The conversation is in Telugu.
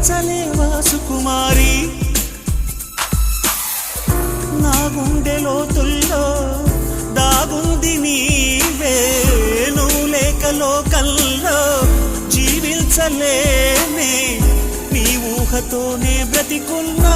భరించలేవా సుకుమారి నా గుండె లోతుల్లో దాగుంది నీవే నువ్వు లేక లోకల్లో జీవించలేనే నీ ఊహతోనే బ్రతికున్నా